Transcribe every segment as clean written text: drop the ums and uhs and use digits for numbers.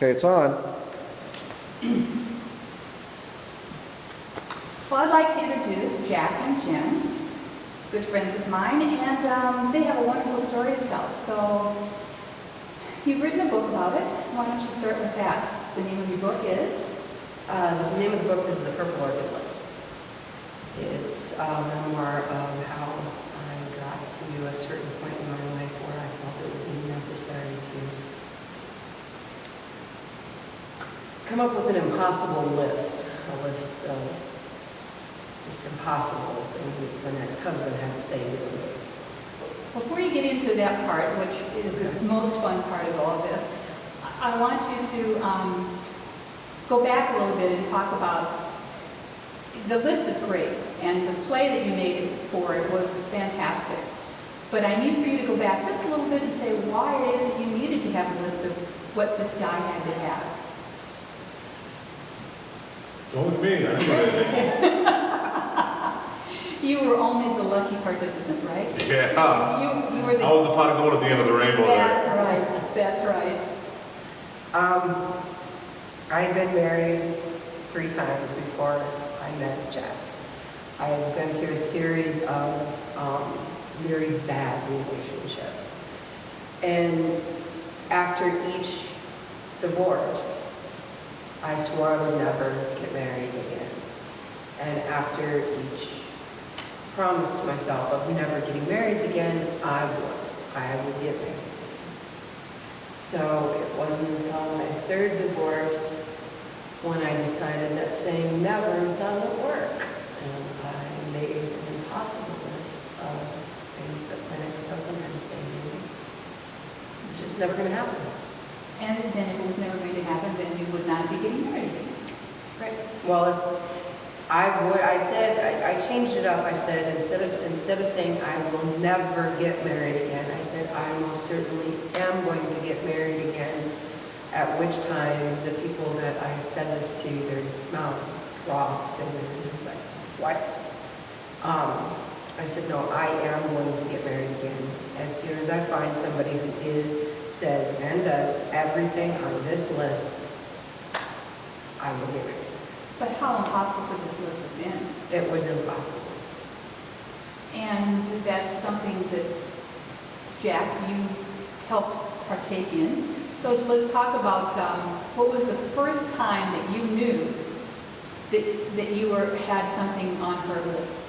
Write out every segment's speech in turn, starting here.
Okay, it's on. Well, I'd like to introduce Jack and Jen, good friends of mine, and they have a wonderful story to tell. So, you've written a book about it. Why don't you start with that? The name of your book is? The name of the book is The Purple Orchid List. It's a memoir of how I got to a certain point in my life where I felt it would be necessary to come up with an impossible list, a list of just impossible things that the next husband had to say to me. Before you get into that part, which is the most fun part of all of this, I want you to go back a little bit and talk about, the list is great, and the play that you made for it was fantastic. But I need for you to go back just a little bit and say why it is that you needed to have a list of what this guy had to have. Don't look at me, I didn't know anything. You were only the lucky participant, right? Yeah. You were the... I was the pot of gold at the end of the rainbow That's there. right, that's right. I'd been married 3 times before I met Jack. I had been through a series of very bad relationships. And after each divorce, I swore I would never get married again. And after each promise to myself of never getting married again, I would get married. So it wasn't until my 3rd divorce when I decided that saying never doesn't work. And I made an impossible list of things that my next husband had to say to me. It's just never going to happen. And then if it was never going to happen, then you would not be getting married again. Right. Well, if I changed it up. I said, instead of saying I will never get married again, I said I most certainly am going to get married again, at which time the people that I said this to, their mouths dropped and they're like, what? I said, no, I am going to get married again. As soon as I find somebody who says and does everything on this list, I will get married. But how impossible could this list have been? It was impossible. And that's something that, Jack, you helped partake in. So let's talk about what was the first time that you knew that you had something on her list?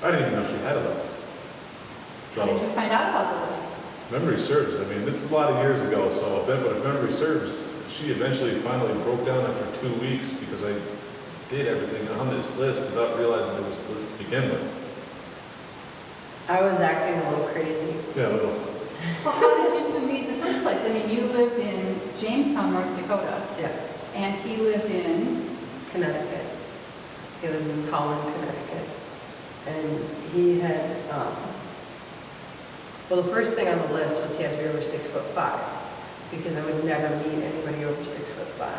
I didn't even know she had a list. How did you find out about the list? Memory serves. I mean, this is a lot of years ago, so I bet, but if memory serves, she eventually finally broke down after 2 weeks because I did everything on this list without realizing there was a list to begin with. I was acting a little crazy. Yeah, a little. Well, how did you two meet in the first place? I mean, you lived in Jamestown, North Dakota. Yeah. And he lived in? Connecticut. He lived in Tallinn, Connecticut. And he had, well, the first thing on the list was he had to be over 6'5", because I would never meet anybody over 6'5".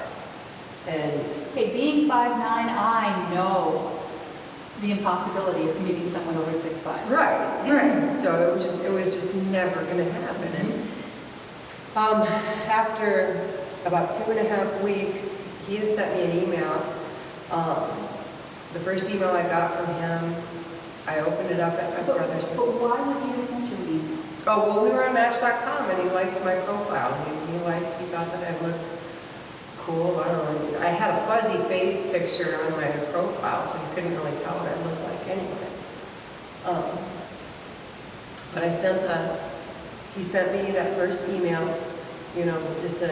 And Hey, being 5'9", I know the impossibility of meeting someone over 6'5". right. So it was just never going to happen. And after about 2.5 weeks, he had sent me an email. The first email I got from him, I opened it up at my brother's. But why would he have sent you an email? Oh, well, we were on Match.com, and he liked my profile. He thought that I looked cool. I don't know. I had a fuzzy face picture on my profile, so you couldn't really tell what I looked like anyway. But he sent me that first email, just a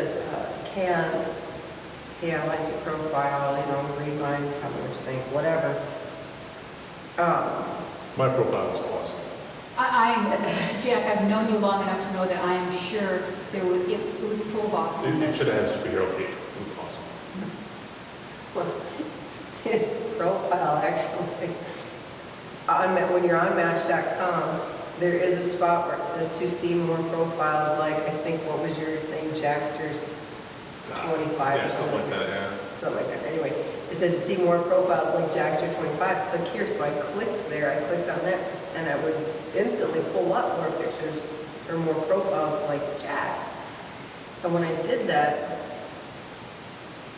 canned, hey, I like your profile, read mine, tell me what you think, whatever. My profile was awesome. Jack, I've known you long enough to know that I am sure it was full box in It this. should have had a superhero cape. It was awesome. Well, his profile actually, when you're on Match.com, there is a spot where it says to see more profiles, like, I think, what was your thing, Jackster's 25 Yeah, or something like that, yeah. Something like that. Anyway, it said to see more profiles like Jackster 25. Click here. So I clicked there. I clicked on that, and I would instantly pull up more pictures or more profiles like Jack's. And when I did that,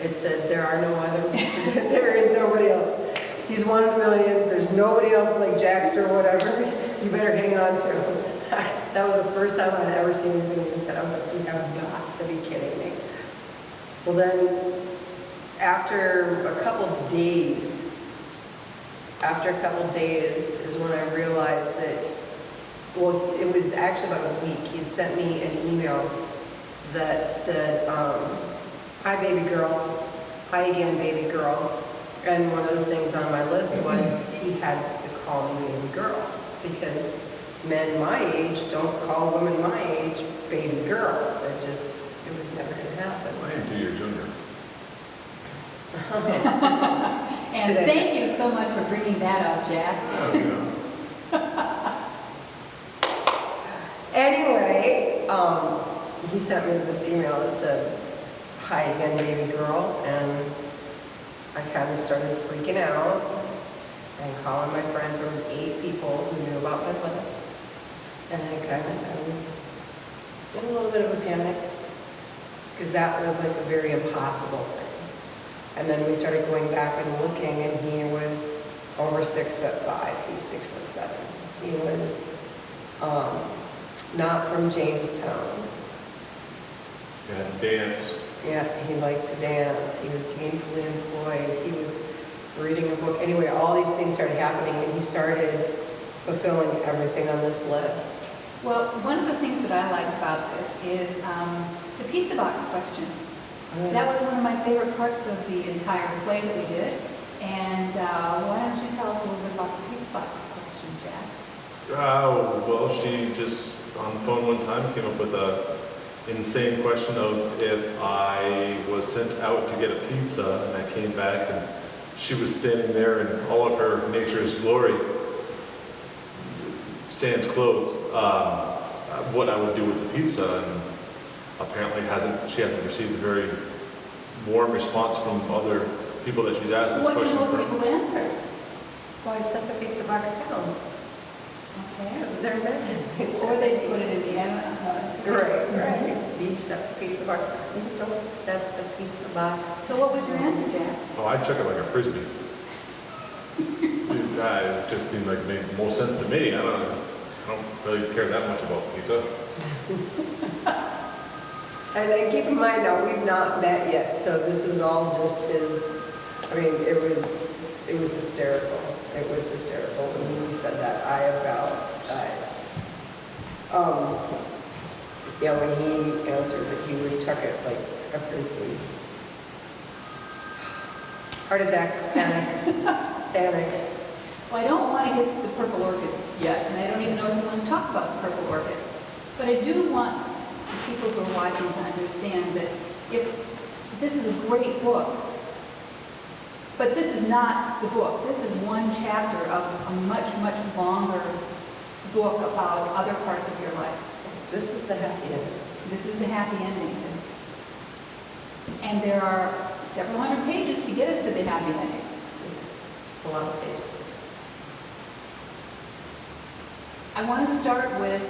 It said, there are no other, there is nobody else. He's one in a million, there's nobody else like Jax or whatever, you better hang on to him. That was the first time I'd ever seen anything like that. I was like, you have got to be kidding me. Well then, after a couple days is when I realized that, well, it was actually about a week. He'd sent me an email that said, hi baby girl, hi again baby girl. And one of the things on my list was he had to call me baby girl because men my age don't call women my age baby girl. It was never going to happen. I am 2 years younger. And Today. thank you so much for bringing that up, Jack. Oh, you know. Anyway, he sent me this email that said, hi again, baby girl, and I kind of started freaking out and calling my friends. There was 8 people who knew about my list, and I was in a little bit of a panic because that was like a very impossible thing. And then we started going back and looking, and he was over 6'5". He's 6'7". He was not from Jamestown. Yeah, dance. Yeah, he liked to dance. He was gainfully employed. He was reading a book. Anyway, all these things started happening, and he started fulfilling everything on this list. Well, one of the things that I liked about this is the pizza box question. That was one of my favorite parts of the entire play that we did. And why don't you tell us a little bit about the pizza box question, Jack? Well, she just, on the phone one time, came up with a insane question of if I was sent out to get a pizza and I came back and she was standing there in all of her nature's glory, sans clothes, what I would do with the pizza. And apparently she hasn't received a very warm response from other people that she's asked this What question do most from. people answer? Well, I set the pizza box down. Okay. Because they're men. Or they put it in the end. Right. You set the pizza box down. You don't set the pizza box. So what was your answer, Jack? Oh, I'd chuck it like a frisbee. It just seemed like it made most sense to me. I don't really care that much about pizza. And then keep in mind now, we've not met yet, so this is all just his, I mean, it was hysterical. It was hysterical when he said that. When he answered that he would chuck it like a frisbee. Heart attack, panic. Well, I don't want to get to the Purple Orchid yet, and I don't even know if you want to talk about the Purple Orchid. But I do want the people who are watching to understand that if this is a great book, but this is not the book. This is one chapter of a much, much longer book about other parts of your life. This is the happy ending. This is the happy ending. And there are several hundred pages to get us to the happy ending. A lot of pages. I want to start with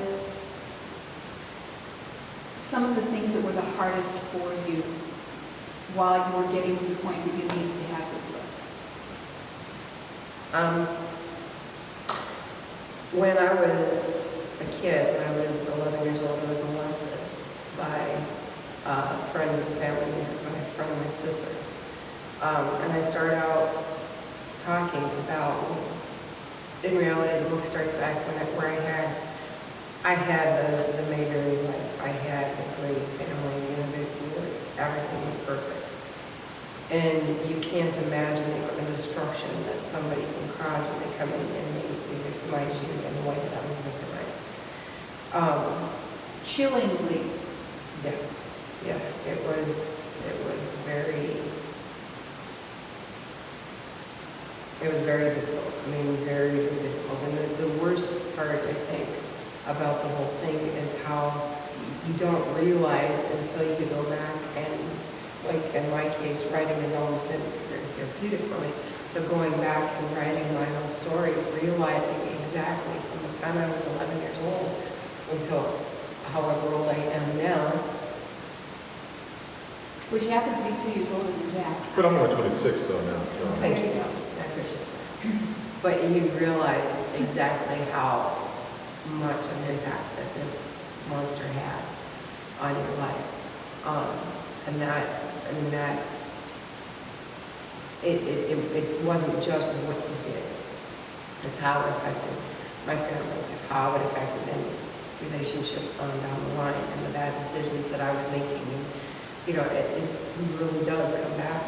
some of the things that were the hardest for you while you were getting to the point that you needed to have this list. When I was a kid, when I was 11 years old, I was molested by a friend of the family, a friend of my sister's. And I started out talking about, in reality, the book starts back where I had the Mayberry life. I had a great family, everything was perfect. And you can't imagine the amount of destruction that somebody can cause when they come in and they victimize you in the way that I was victimized. Chillingly. Yeah, it was very difficult. I mean, very, very difficult. And the worst part, I think, about the whole thing is how you don't realize until you go back and, like in my case, writing has always been very therapeutic for me. So going back and writing my own story, realizing exactly from the time I was 11 years old until however old I am now, which happens to be 2 years older than Jack. But I'm only 26 though now, so. Thank you, I appreciate that. But you realize exactly how much of an impact that this monster had on your life. And that, I mean, it wasn't just what you did. It's how it affected my family, how it affected any relationships on down the line, and the bad decisions that I was making. And, you know, it really does come back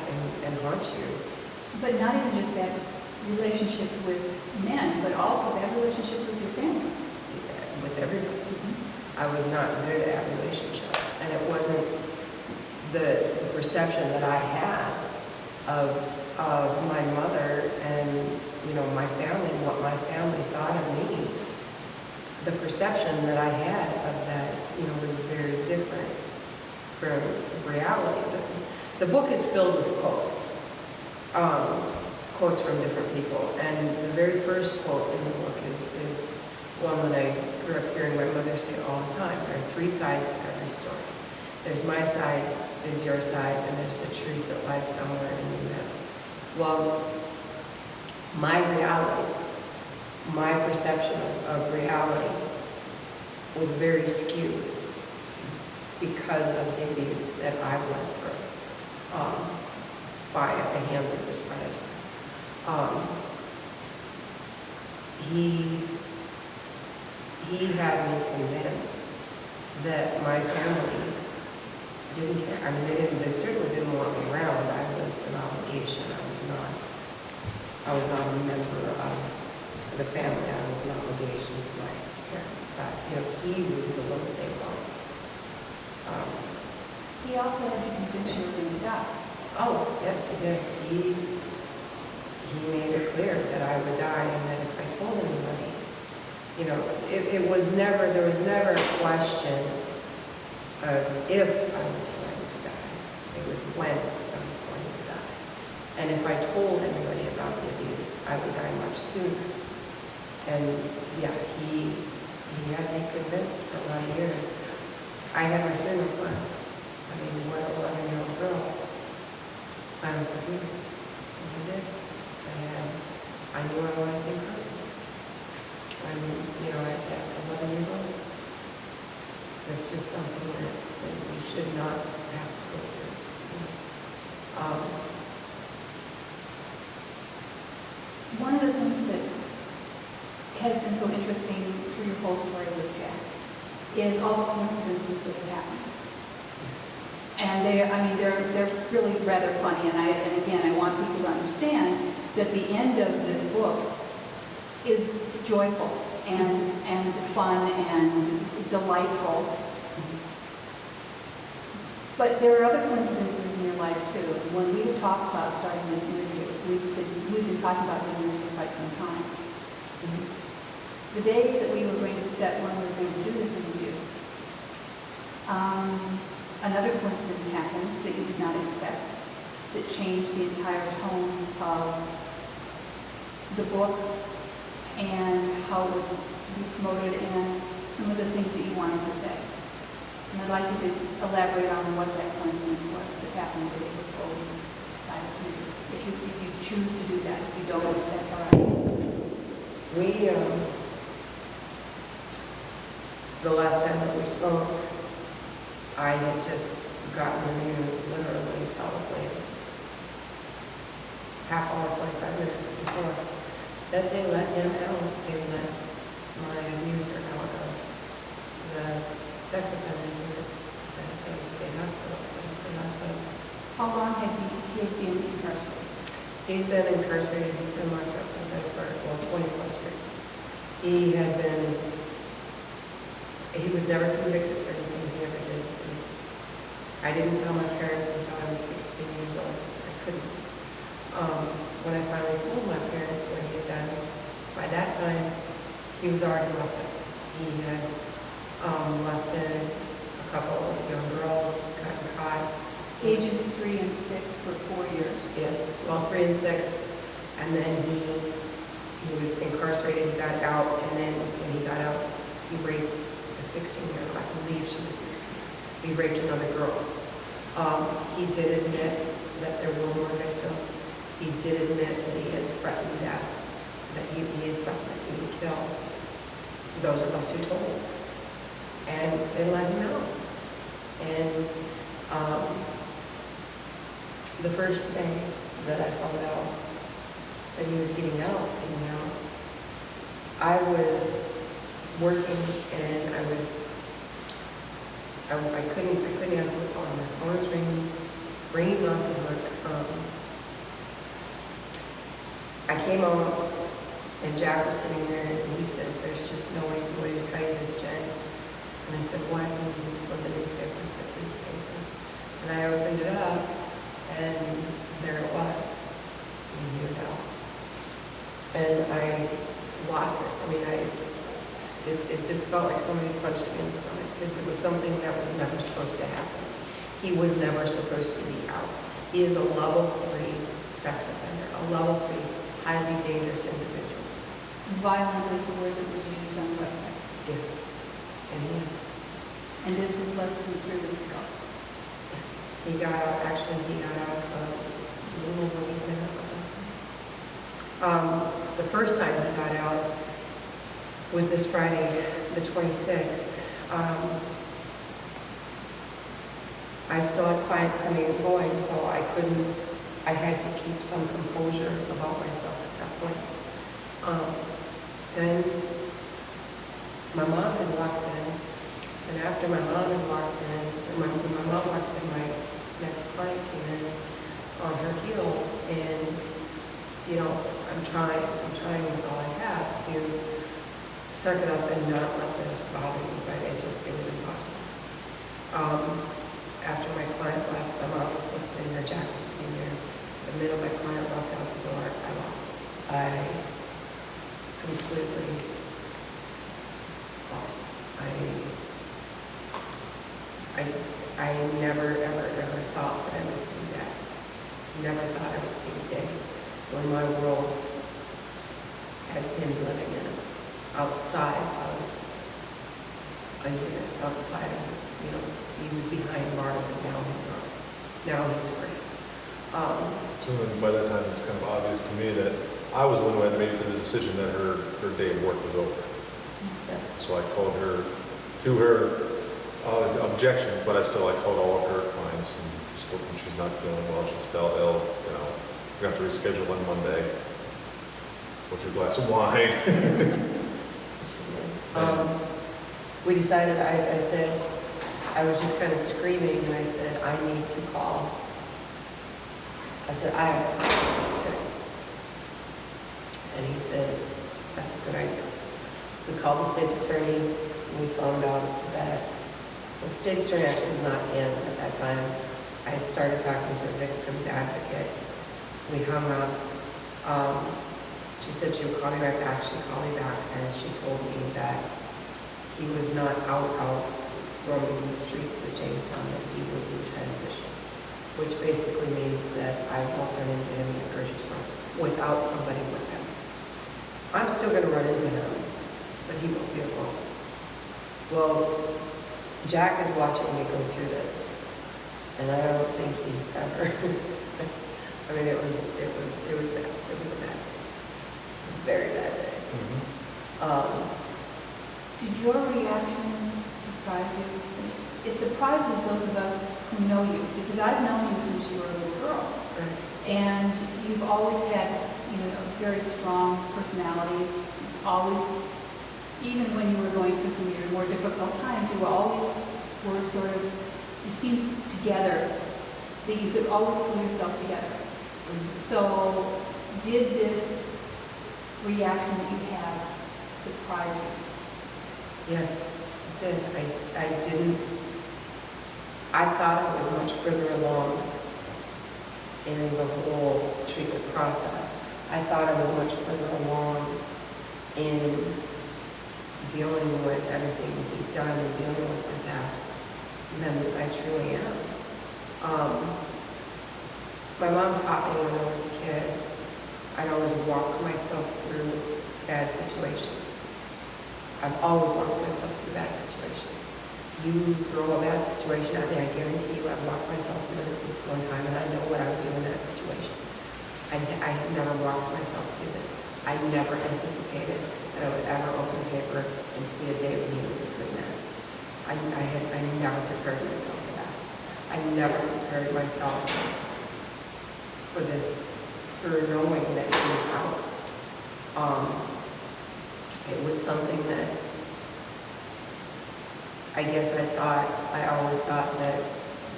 and haunt you. But not even just bad relationships with men, but also bad relationships with your family. With everybody. I was not good at relationships, and it wasn't the perception that I had of my mother and, you know, my family, what my family thought of me. The perception that I had of that, you know, was very different from reality. The book is filled with quotes, quotes from different people, and the very first quote in the book is one that I grew up hearing my mother say all the time. There are three sides to every story. There's my side, there's your side, and there's the truth that lies somewhere in the middle. Well, my reality, my perception of reality was very skewed because of the abuse that I went through by at the hands of this predator. He had me convinced that my family didn't care. I mean, they certainly didn't want me around. I was an obligation. I was not a member of the family. I was an obligation to my parents. That, you know, he was the one that they wanted. He also had to convince you when you died. Oh, yes, he did. He made it clear that I would die, and that if I told anybody, you know, there was never a question of if I was going to die. It was when I was going to die. And if I told anybody about the abuse, I would die much sooner. And yeah, he had me convinced for a lot of years. I had my funeral plan. I mean, what an 11-year-old girl. I was with you. And I did. I knew I wanted to be Christmas. I mean, you know, at 11 years old. It's just something that you should not have to go through. One of the things that has been so interesting through your whole story with Jack is all the coincidences that have happened. And they're really rather funny. And again, I want people to understand that the end of this book is joyful and fun and delightful. But there are other coincidences in your life too. When we had talked about starting this interview, we've been talking about doing this for quite some time. The day that we were going to set when we were going to do this interview, another coincidence happened that you did not expect, that changed the entire tone of the book and how it was to be promoted and some of the things that you wanted to say. And I'd like you to elaborate on what that coincidence was that happened the day before we decided to do this. If you choose to do that, if you don't, that's all right. The last time that we spoke, I had just gotten the news literally probably half hour, 45 minutes before, that they let him out. They let my abuser out of the sex offenders unit at the state hospital. How long had he been incarcerated? He's been incarcerated. He's been locked up for 20 plus years. He was never convicted for anything he ever did to me. I didn't tell my parents until I was 16 years old. I couldn't. When I finally told my parents what he had done, by that time, he was already locked up. He had molested a couple of young girls, gotten caught. Ages 3 and 6 for 4 years. Yes, well, 3 and 6, and then he was incarcerated. He got out, and then when he got out, he raped a 16-year-old. I believe she was 16. He raped another girl. He did admit that there were more victims. He did admit that he had threatened death, that he had threatened that he would kill those of us who told. And they let him out. And the first day that I found out that he was getting out, I was working and I couldn't answer the phone. My phone was ringing off the hook. I came out and Jack was sitting there and he said, "There's just no easy way to tell you this, Jen." And I said, "What?" And he just looked at the newspaper and said, "Read the paper." And I opened it up and there it was. And he was out. And I lost it. I mean, it just felt like somebody punched me in the stomach because it was something that was never supposed to happen. He was never supposed to be out. He is a level 3 sex offender, a level 3 highly dangerous individual. Violent is the word that was used on the website. Yes. And he is. And this was less than 3 weeks ago. Yes. He got out a little over a week and a half ago. The first time he got out was this Friday, the 26th. I still had clients coming and going, so I had to keep some composure about myself at that point. Then my mom had walked in, and after my mom had walked in, when my mom walked in, my next client came in on her heels, and I'm trying with all I have to suck it up and not let this bother me, but it was impossible. After my client left, my mom was still sitting there, Jack was sitting there. The minute my client walked out the door, I lost it. I completely lost it. I never, ever, ever thought that I would see that. Never thought I would see the day when my world has him living in it, outside of a unit, outside of, he was behind bars and now he's not. Now he's free. So then by that time, it's kind of obvious to me that I was the one who had made the decision that her day of work was over. Yeah. So I called her, to her objection, but I called all of her clients and just told them she's not feeling well, she's fell ill, we have to reschedule on Monday. What's your glass of wine? We decided, I said, I was just kind of screaming and I said, I need to call. I said, I have to call the state's attorney. And he said, that's a good idea. We called the state's attorney and we found out that the state's attorney actually was not in at that time. I started talking to a victim's advocate. We hung up. She said she would call me right back. She called me back and she told me that he was not out roaming the streets of Jamestown, that he was in transition, which basically means that I won't run into him in the grocery store without somebody with him. I'm still going to run into him, but he won't be alone. Well, Jack is watching me go through this, and I don't think he's ever. I mean, it was bad. It was a bad day. Very bad day. Mm-hmm. Did your reaction surprise you? It surprises those of us who know you, because I've known you since you were a little girl. Right. And you've always had, a very strong personality. Always, even when you were going through some of your more difficult times, you seemed together, that you could always pull yourself together. Mm-hmm. So, did this reaction that you had surprise you? Yes, it did. I didn't. I thought I was much further along in the whole treatment process. I thought I was much further along in dealing with everything he'd done and dealing with my past than I truly am. My mom taught me when I was a kid, I'd always walk myself through bad situations. I've always walked myself through bad situations. you throw a bad situation at me, I guarantee you I've walked myself through it at least one time, and I know what I would do in that situation. I have never walked myself through this. I never anticipated that I would ever open the paper and see a day when he was a free man. I never prepared myself for that. I never prepared myself for this, for knowing that he was out. It was something that I guess I always thought that,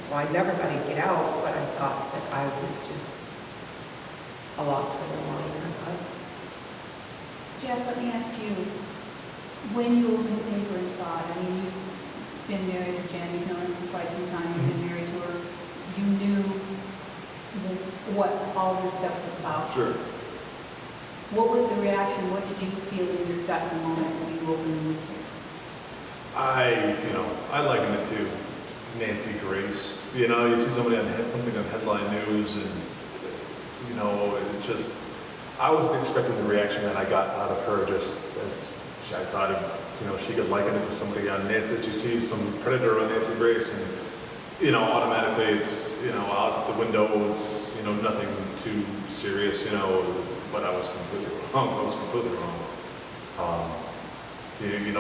well, I never thought he'd get out, but I thought that I was just a lot further along than I was. Jeff, let me ask you, when you opened the paper and saw it, I mean, you've been married to Jen, you've known her for quite some time, you've been married to her, you knew what all this stuff was about. Sure. What was the reaction? What did you feel in your gut in the moment when you opened the newspaper? I liken it to Nancy Grace. You know, you see somebody on something on headline news, and it just, I wasn't expecting the reaction that I got out of her. Just as I thought, she could liken it to somebody on Nancy. That you see some predator on Nancy Grace, and automatically it's out the window. It's nothing too serious. But I was completely wrong.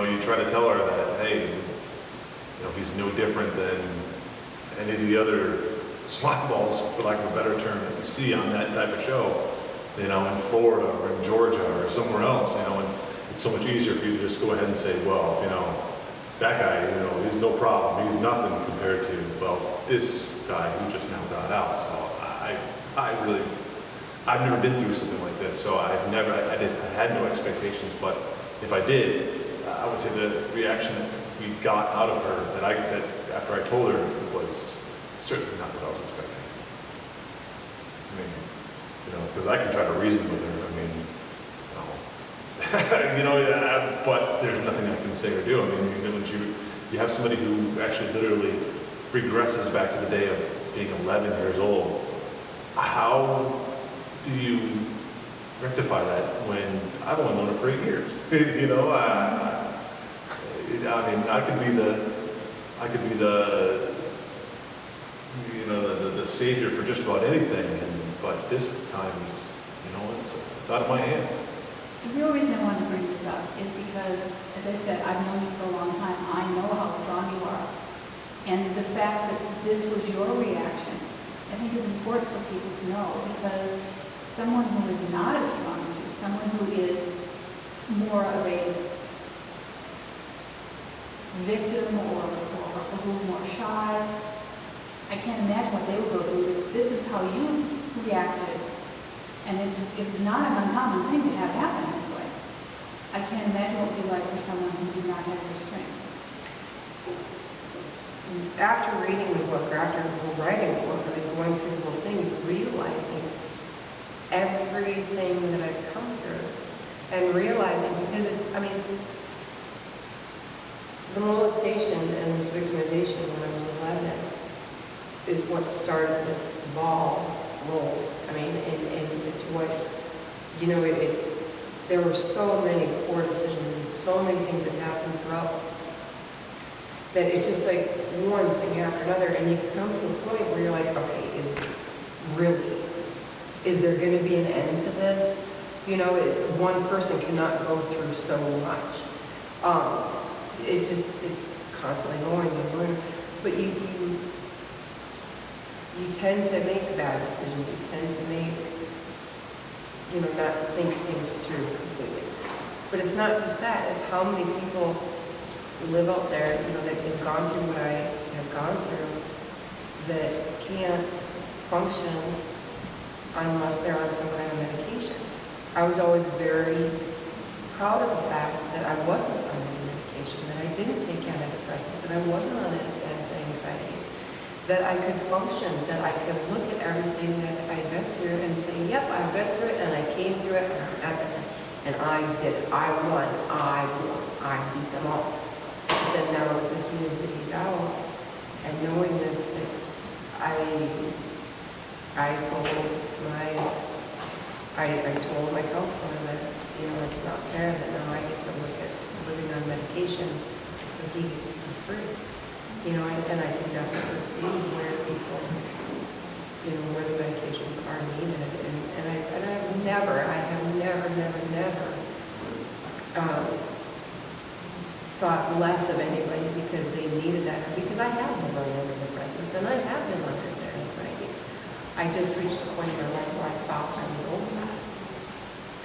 You try to tell her that, hey, it's, he's no different than any of the other slime balls, for lack of a better term, that you see on that type of show, in Florida or in Georgia or somewhere else, and it's so much easier for you to just go ahead and say, well, that guy, he's no problem, he's nothing compared to, well, this guy who just now got out. So I've never been through something like this, so I had no expectations, but if I did, I would say the reaction that we got out of her, that after I told her, was certainly not what I was expecting. Because I can try to reason with her, but there's nothing I can say or do. When you have somebody who actually literally regresses back to the day of being 11 years old, how do you rectify that when I've only known her for 8 years? I could be the savior for just about anything, but this time it's out of my hands. The real reason I wanted to bring this up is because, as I said, I've known you for a long time. I know how strong you are. And the fact that this was your reaction, I think is important for people to know, because someone who is not as strong as you, someone who is more of a victim or a little more shy, I can't imagine what they would go through. This is how you reacted, and it's not an uncommon thing to have happen this way. I can't imagine what it would be like for someone who did not have restraint. After reading the book, or after writing the book, and going through the whole thing, realizing everything that I've come through, and realizing, because the molestation and this victimization when I was 11 is what started this ball roll. And it's what, there were so many poor decisions and so many things that happened throughout that it's just like one thing after another, and you come to a point where you're like, okay, is there going to be an end to this? One person cannot go through so much. It's constantly going, but you tend to make bad decisions. You tend to make, not think things through completely. But it's not just that. It's how many people live out there, that have gone through what I have gone through, that can't function unless they're on some kind of medication. I was always very proud of the fact that I wasn't on any medication, that I didn't take antidepressants, that I wasn't on anti-anxieties, that I could function, that I could look at everything that I'd been through and say, yep, I've been through it, and I came through it, and I'm at the end. And I did it. I won. I beat them all. But then now with this news that he's out, and knowing this, I told my counselor that it's not fair that now I get to look at living on medication, so he gets to be free. You know, and I can definitely see where people, you know, where the medications are needed. And I have never thought less of anybody because they needed that. Because I have been on antidepressants and I have been on anxieties. I just reached a point in my life where I thought I was over that.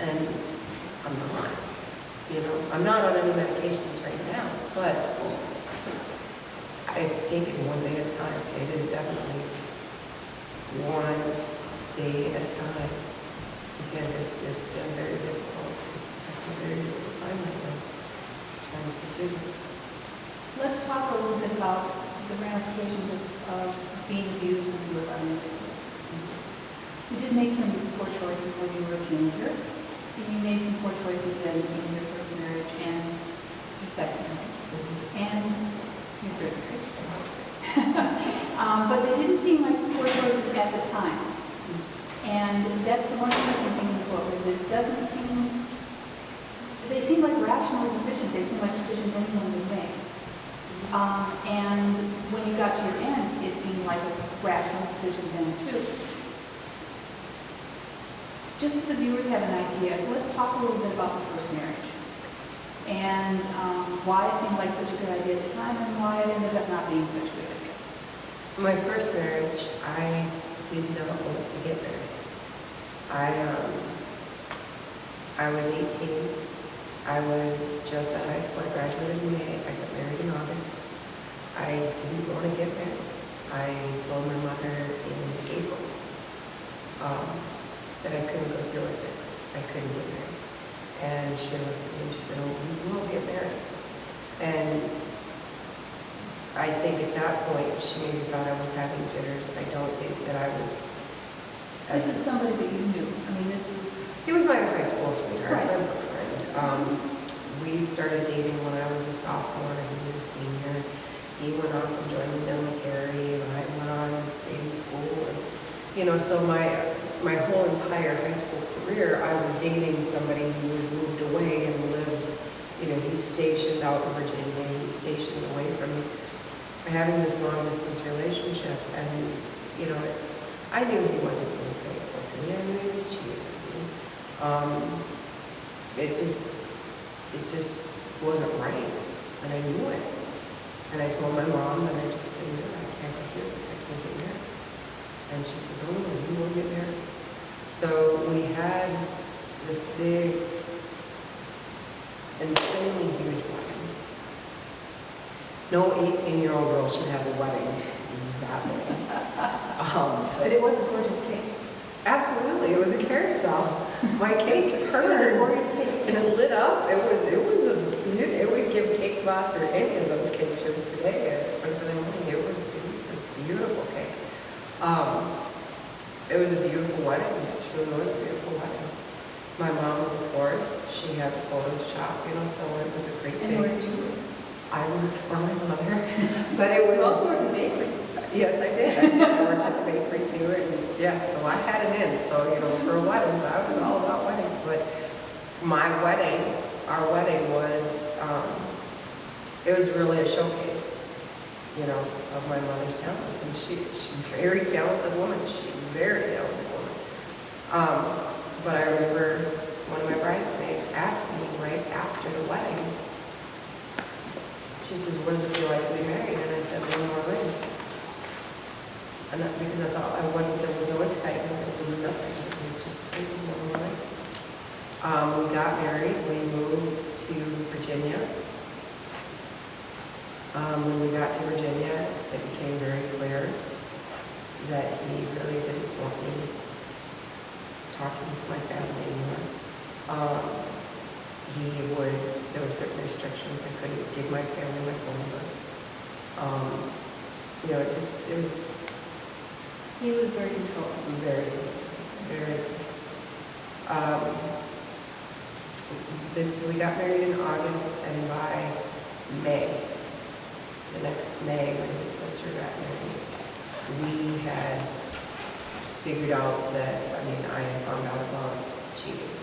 And I'm not. You know, I'm not on any medications right now, but it's taken one day at a time. It is definitely one day at a time because it's a very difficult. It's a very difficult time right now trying to get through this. Let's talk a little bit about the ramifications of being abused when you were 11 years old. You did make some poor choices when you were a teenager. You made some poor choices in your first marriage and your second marriage, and your third marriage. But they didn't seem like poor choices at the time. And that's the one interesting thing in the book, is that it doesn't seem, they seem like rational decisions. They seem like decisions anyone would make. And when you got to your end, it seemed like a rational decision then too. Just so the viewers have an idea, let's talk a little bit about the first marriage and why it seemed like such a good idea at the time and why it ended up not being such a good idea. My first marriage, I did not want to get married. I was 18. I was just at high school. I graduated in May. I got married in August. I didn't want to get married. I told my mother in April that I couldn't go through with it. I couldn't get married. And she looked at me and she said, "Oh, we will get married." And I think at that point she maybe thought I was having jitters. I don't think that I was. This is somebody that you knew. I mean, He was my high school sweetheart, right. my boyfriend. We started dating when I was a sophomore and he was a senior. He went off and joined the military, and I went on and stayed in school. And, you know, so my whole entire high school career, I was dating somebody who was moved away and lives, you know, he's stationed out in Virginia, he's stationed away from me. Having this long distance relationship, and, you know, I knew he wasn't being faithful to me. I knew he was cheating. It just wasn't right, and I knew it. And I told my mom, and I just couldn't do it. I can't go through this. I can't get married. And she says, "Oh, no, you will get married." So we had this big, insanely huge wedding. No 18-year-old girl should have a wedding that way. but it was a gorgeous cake. Absolutely, it was a carousel. My cake turned, It was a gorgeous cake. and it lit up. It would give Cake Boss or any of those cake shows today at Franklin Morning. It was a beautiful cake. It was a beautiful wedding. It truly was a beautiful wedding. My mom was a florist. She had a photo shop, you know, so it was a great And thing. where did you work? I worked for my mother, but it was. You also worked at the bakery. Yes, I did. I worked at the bakery too, and yeah, so I had it in. So, you know, for weddings, I was all about weddings. But our wedding was, it was really a showcase, you know, of my mother's talents. And she's a very talented woman. She's a very talented woman. But I remember one of my bridesmaids asked me right after the wedding, she says, "What does it feel like to be married?" And I said, "One more ring." And because that's all, there was no excitement, there was nothing, it was just, it was one more ring. We got married, we moved to Virginia. When we got to Virginia, it became very clear that he really didn't want me talking to my family anymore. There were certain restrictions. I couldn't give my family my phone number. You know, it was. He was very controlling. Very, very. We got married in August, and by May, the next May, when his sister got married, we had figured out that, I had found out about cheating.